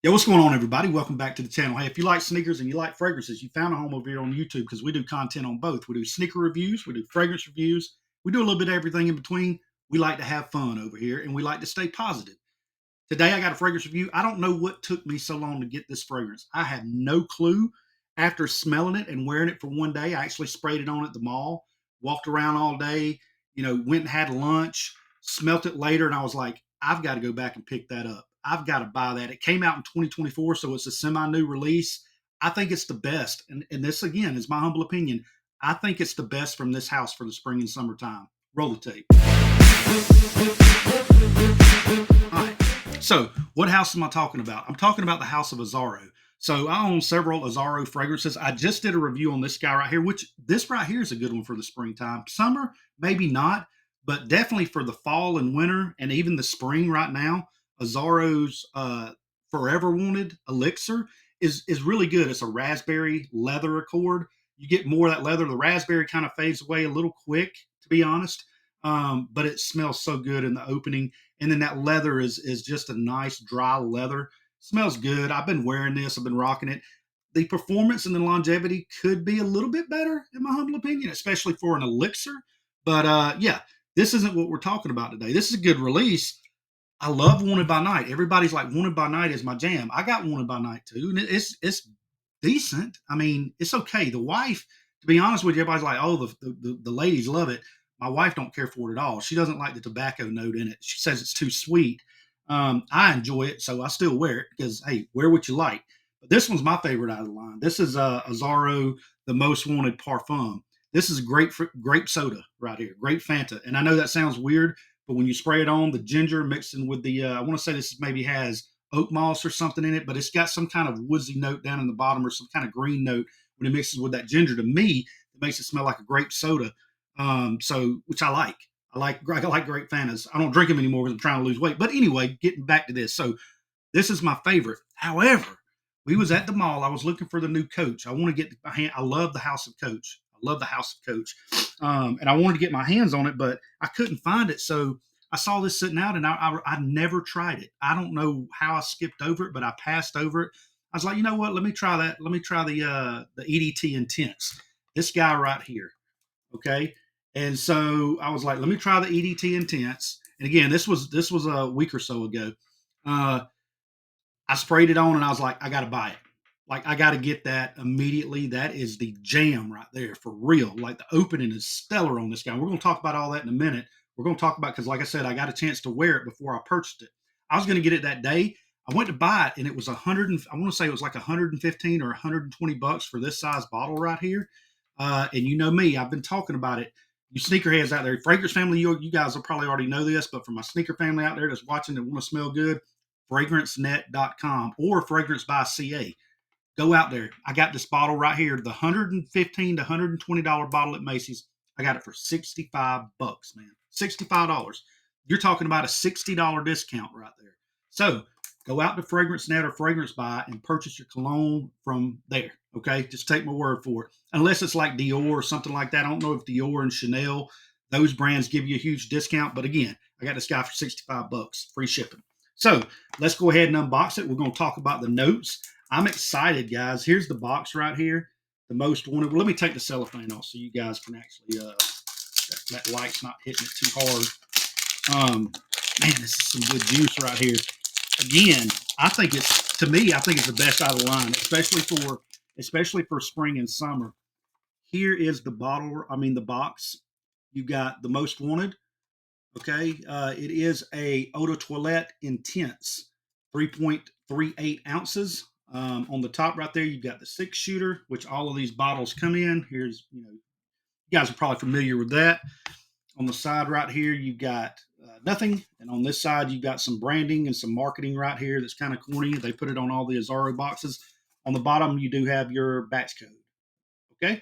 Yo, what's going on, everybody? Welcome back to the channel. Hey, if you like sneakers and you like fragrances, you found a home over here on YouTube because we do content on both. We do sneaker reviews, we do fragrance reviews, we do a little bit of everything in between. We like to have fun over here and we like to stay positive. Today, I got a fragrance review. I don't know what took me so long to get this fragrance. I have no clue. After smelling it and wearing it for one day, I actually sprayed it on at the mall, walked around all day, went and had lunch, smelt it later, and I was like, I've got to go back and pick that up. I've got to buy that. It came out in 2024, so it's a semi-new release. I think it's the best. And this, again, is my humble opinion. I think it's the best from this house for the spring and summertime. Roll the tape. All right. So, what house am I talking about? I'm talking about the house of Azzaro. So, I own several Azzaro fragrances. I just did a review on this guy right here, which this right here is a good one for the springtime. Summer, maybe not, but definitely for the fall and winter and even the spring right now. Azzaro's Forever Wanted Elixir is really good. It's a raspberry leather accord. You get more of that leather. The raspberry kind of fades away a little quick, to be honest, but it smells so good in the opening. And then that leather is just a nice dry leather. Smells good. I've been wearing this. I've been rocking it. The performance and the longevity could be a little bit better, in my humble opinion, especially for an elixir. But yeah, this isn't what we're talking about today. This is a good release. I love Wanted by Night. Everybody's like, Wanted by Night is my jam. I got Wanted by Night too, and it's decent. I mean, it's okay. The wife, to be honest with you, everybody's like, oh, the ladies love it. My wife don't care for it at all. She doesn't like the tobacco note in it. She says it's too sweet. I enjoy it, so I still wear it because hey, wear what you like. But this one's my favorite out of the line. This is Azzaro, the Most Wanted Parfum. This is grape soda right here, grape Fanta. And I know that sounds weird, but when you spray it on, the ginger mixing with the, I want to say this maybe has oak moss or something in it, but it's got some kind of woodsy note down in the bottom or some kind of green note when it mixes with that ginger. To me, it makes it smell like a grape soda. So which I like. I like grape Fantas. I don't drink them anymore because I'm trying to lose weight. But anyway, getting back to this. So this is my favorite. However, we was at the mall. I was looking for the new Coach. I want to get my hand. I love the House of Coach. I love the House of Coach, and I wanted to get my hands on it, but I couldn't find it. So I saw this sitting out, and I never tried it. I don't know how I skipped over it, but I passed over it. I was like, you know what? Let me try that. Let me try the EDT Intense. This guy right here. Okay. And so I was like, let me try the EDT Intense. And again, this was a week or so ago. Uh, I sprayed it on and I was like, I got to buy it. Like, I got to get that immediately. That is the jam right there for real. Like, the opening is stellar on this guy. We're going to talk about all that in a minute. We're going to talk about, because like I said, I got a chance to wear it before I purchased it. I was going to get it that day. I went to buy it and it was 100. I want to say it was like 115 or 120 bucks for this size bottle right here. And you know me, I've been talking about it. You sneakerheads out there, fragrance family, you guys will probably already know this, but for my sneaker family out there that's watching and want to smell good, fragrancenet.com or fragrance by CA. Go out there. I got this bottle right here, the 115 to $120 bottle at Macy's. I got it for 65 bucks, man. $65. You're talking about a $60 discount right there. So go out to Fragrance Net or Fragrance Buy and purchase your cologne from there. Okay. Just take my word for it. Unless it's like Dior or something like that. I don't know if Dior and Chanel, those brands give you a huge discount. But again, I got this guy for 65 bucks, free shipping. So let's go ahead and unbox it. We're going to talk about the notes. I'm excited, guys. Here's the box right here. The Most Wanted. Well, let me take the cellophane off so you guys can actually, that light's not hitting it too hard. Man, this is some good juice right here. Again, to me, I think it's the best out of the line, especially for spring and summer. Here is the bottle, the box. You got the Most Wanted. Okay. It is a Eau de Toilette Intense, 3.38 ounces. On the top right there, you've got the 6-shooter, which all of these bottles come in. You guys are probably familiar with that. On the side right here, you've got nothing. And on this side, you've got some branding and some marketing right here that's kind of corny. They put it on all the Azzaro boxes. On the bottom, you do have your batch code. Okay.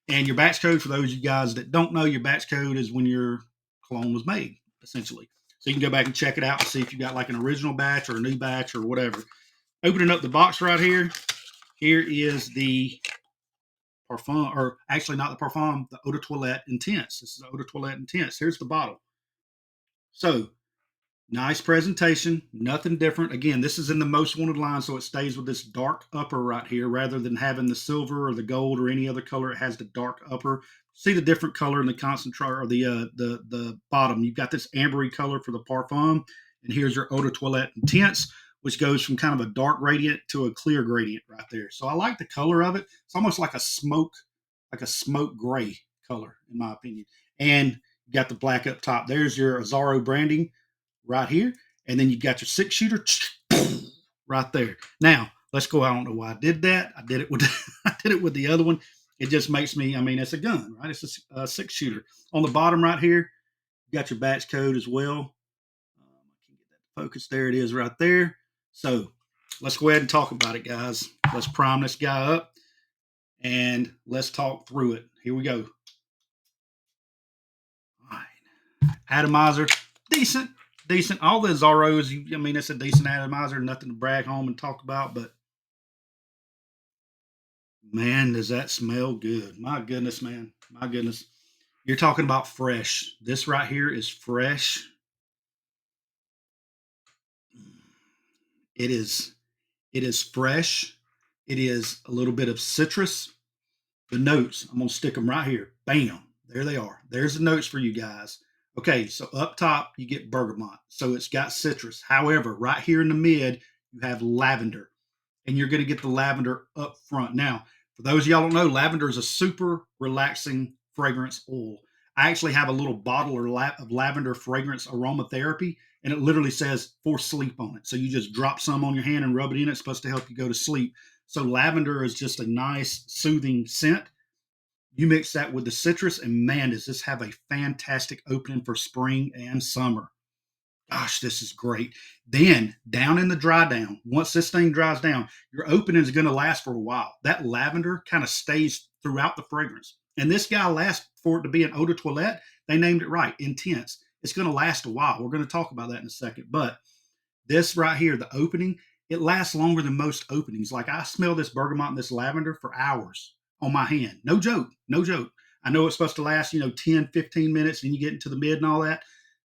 And your batch code, for those of you guys that don't know, your batch code is when your cologne was made, essentially. So you can go back and check it out and see if you got like an original batch or a new batch or whatever. Opening up the box right here, here is the parfum, or actually not the parfum, the Eau de Toilette Intense. This is the Eau de Toilette Intense. Here's the bottle. So Nice presentation, nothing different. Again, this is in the Most Wanted line, so it stays with this dark upper right here rather than having the silver or the gold or any other color. It has the dark upper. See the different color in the concentrate or the bottom. You've got this ambery color for the parfum, and here's your Eau de Toilette Intense, which goes from kind of a dark gradient to a clear gradient right there. So I like the color of it. It's almost like a smoke gray color, in my opinion. And you got the black up top. There's your Azzaro branding right here, and then you got your 6 shooter right there. Now let's go. I don't know why I did that. I did it with I did it with the other one. It just makes me. I mean, it's a gun, right? It's a 6 shooter. On the bottom right here, you got your batch code as well. I can get that focus. There it is, right there. So let's go ahead and talk about it, guys. Let's prime this guy up and let's talk through it. Here we go. All right, atomizer, decent, decent. All the Azzaros, I mean, it's a decent atomizer, nothing to brag home and talk about, but man, does that smell good. My goodness, man. My goodness. You're talking about fresh. This right here is fresh. It is it is fresh. It is a little bit of citrus. The notes, I'm gonna stick them right here. Bam. There they are. There's the notes for you guys. Okay, so up top you get bergamot. So it's got citrus. However, right here in the mid, you have lavender. And you're going to get the lavender up front. Now, for those of y'all don't know, lavender is a super relaxing fragrance oil. I actually have a little bottle of lavender fragrance aromatherapy, and it literally says for sleep on it. So you just drop some on your hand and rub it in. It's supposed to help you go to sleep. So lavender is just a nice, soothing scent. You mix that with the citrus, and man, does this have a fantastic opening for spring and summer. Gosh, this is great. Then down in the dry down, once this thing dries down, your opening is going to last for a while. That lavender kind of stays throughout the fragrance. And this guy lasts for it to be an eau de toilette. They named it right, intense. It's going to last a while. We're going to talk about that in a second. But this right here, the opening, it lasts longer than most openings. Like I smell this bergamot and this lavender for hours on my hand. No joke. No joke. I know it's supposed to last, 10, 15 minutes and you get into the mid and all that.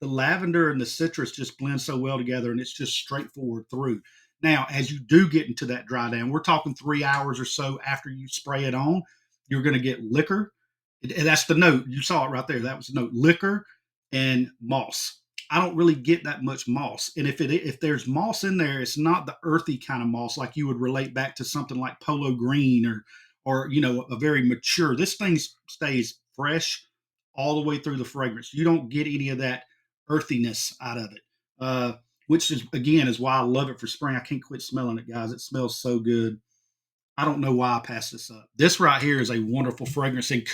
The lavender and the citrus just blend so well together and it's just straightforward through. Now, as you do get into that dry down, we're talking 3 hours or so after you spray it on, you're going to get liquor. And that's the note. You saw it right there. That was the note. Liquor and moss. I don't really get that much moss. And if there's moss in there, it's not the earthy kind of moss like you would relate back to something like polo green or a very mature. This thing stays fresh all the way through the fragrance. You don't get any of that earthiness out of it. Which is again is why I love it for spring. I can't quit smelling it, guys. It smells so good. I don't know why I passed this up. This right here is a wonderful fragrance and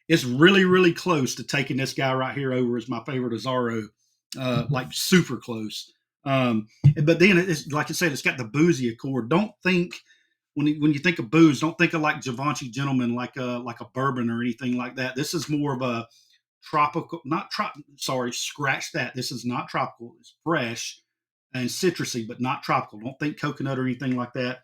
it's really, really close to taking this guy right here over as my favorite Azzaro, like super close. But then it's like I said, it's got the boozy accord. Don't think when you think of booze, don't think of like Givenchy Gentleman, like a bourbon or anything like that. This is more of a tropical, not sorry, scratch that. This is not tropical. It's fresh and citrusy, but not tropical. Don't think coconut or anything like that.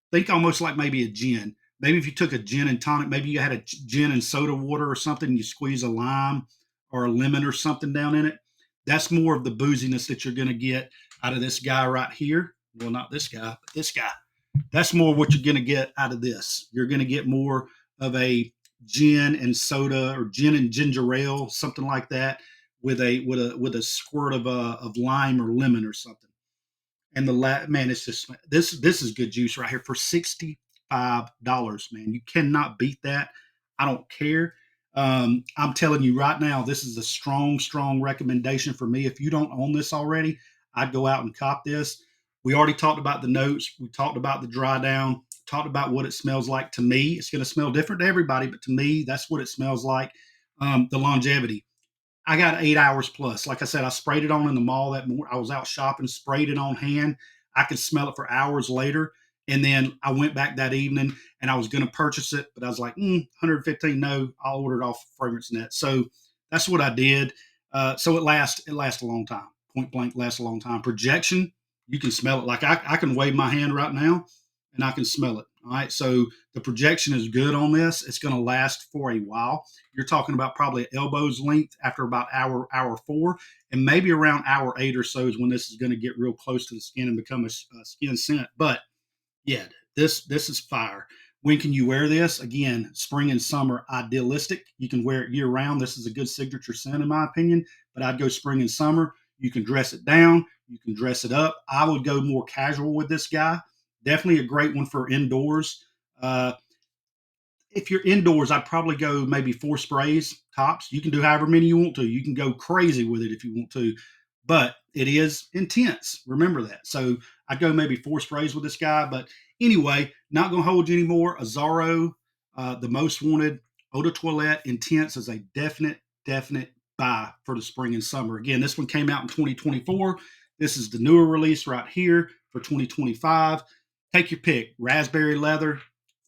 Think almost like maybe a gin. Maybe if you took a gin and tonic, maybe you had a gin and soda water or something, and you squeeze a lime or a lemon or something down in it. That's more of the booziness that you're going to get out of this guy right here. Well, not this guy, but this guy. That's more what you're going to get out of this. You're going to get more of a gin and soda or gin and ginger ale, something like that, with a squirt of lime or lemon or something. And man, it's just this is good juice right here for $65, man. You cannot beat that. I don't care. I'm telling you right now, this is a strong, strong recommendation for me. If you don't own this already, I'd go out and cop this. We already talked about the notes. We talked about the dry down. Talked about what it smells like to me. It's going to smell different to everybody, but to me, that's what it smells like. The longevity. I got 8 hours plus. Like I said, I sprayed it on in the mall that morning. I was out shopping, sprayed it on hand. I could smell it for hours later. And then I went back that evening and I was going to purchase it, but I was like, 115, no, I'll order it off Fragrance Net. So that's what I did. So it lasts a long time. Point blank lasts a long time. Projection, you can smell it. Like I can wave my hand right now and I can smell it. All right, so the projection is good on this. It's going to last for a while. You're talking about probably elbows length after about hour 4, and maybe around hour 8 or so is when this is going to get real close to the skin and become a skin scent. But yeah, this is fire. When can you wear this? Again, spring and summer, idealistic. You can wear it year round. This is a good signature scent, in my opinion. But I'd go spring and summer. You can dress it down. You can dress it up. I would go more casual with this guy. Definitely a great one for indoors. Uh, if you're indoors, I'd probably go maybe 4 sprays tops. You can do however many you want to. You can go crazy with it if you want to, but it is intense. Remember that. So I'd go maybe 4 sprays with this guy. But anyway, not going to hold you anymore. Azzaro, the Most Wanted Eau de Toilette Intense is a definite buy for the spring and summer. Again, this one came out in 2024. This is the newer release right here for 2025. Take your pick: raspberry leather,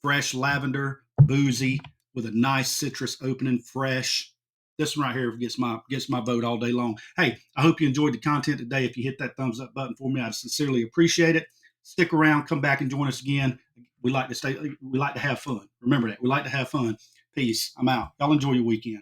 fresh lavender, boozy, with a nice citrus opening, fresh. This one right here gets my vote all day long. Hey, I hope you enjoyed the content today. If you hit that thumbs up button for me, I'd sincerely appreciate it. Stick around, come back and join us again. We like to have fun. Remember that. We like to have fun. Peace. I'm out. Y'all enjoy your weekend.